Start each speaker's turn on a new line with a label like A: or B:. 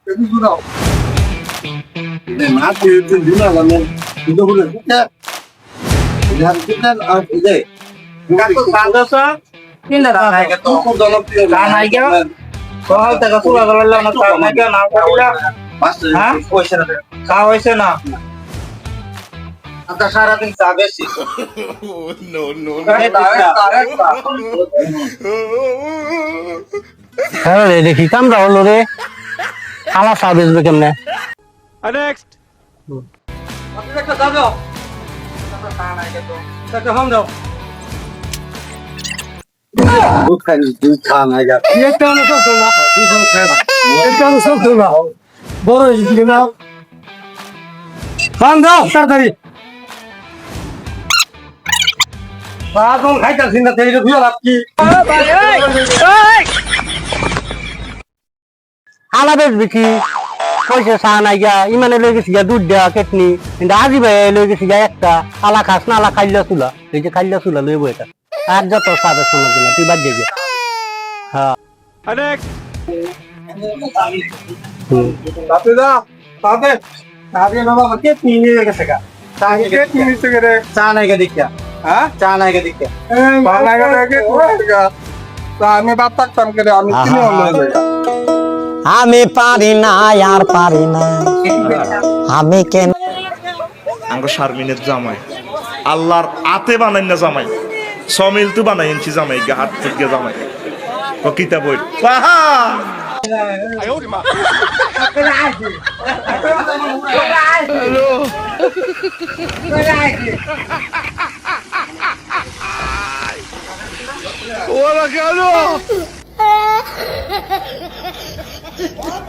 A: কিছু নাও না তুই দিনা মানে কিন্তু বলে এটা এটা আর এই
B: Gato sadosa, hindi na naik itu. Naik ya, soal tega sudah kalau lah nak naik ya, nak bila, hah? Kau isi na, ada syarat yang sabes sih.
C: No, no,
D: হ্যাঁ রে দেখি কামড়া হলো রে খালা চা বেচবে কেমনে
B: Next. Kita sado. Kita naik itu. Kita home dong.
A: বুখান দুই খান আগা
D: একটা হলো সব না একটা হলো সব না বড় জিনিস না খান দাও তাড়াতাড়ি পাগল খাইতাছিস না তেরে ধুয়া লাভ কি আলা বেচবি কি পয়সা চা নাই গা ইমানে লই গেছি গা দুধ দেওয়া কেটনি কিন্তু আজি ভাই লই গেছি গা একটা আলা খাস না আলা খাইলা চুলা এই যে খাইলা চুলা লইব এটা আর যত চা বেচ না তুই বাদ দিয়ে হ্যাঁ
B: Next.
A: তাতে দা তাতে তাতে বাবা কে তিনে গেছে গা তাকে কে তিনে থেকে রে
B: চা নাই কে দেখিয়া
A: হ্যাঁ
B: চা নাই কে দেখিয়া
A: বানা গেছে কে তা আমি বাপ থাকতাম কে আমি তিনে হলো
E: আমি পারি না আর পারি না আমি কেন
C: আঙ্গো শারমিনের জামাই আল্লাহর আতে বানাই না জামাই সমিল তো বানাই এনছি জামাই গা হাত থেকে জামাই ও কিতা বই পাহা
F: Ha ha ha ha!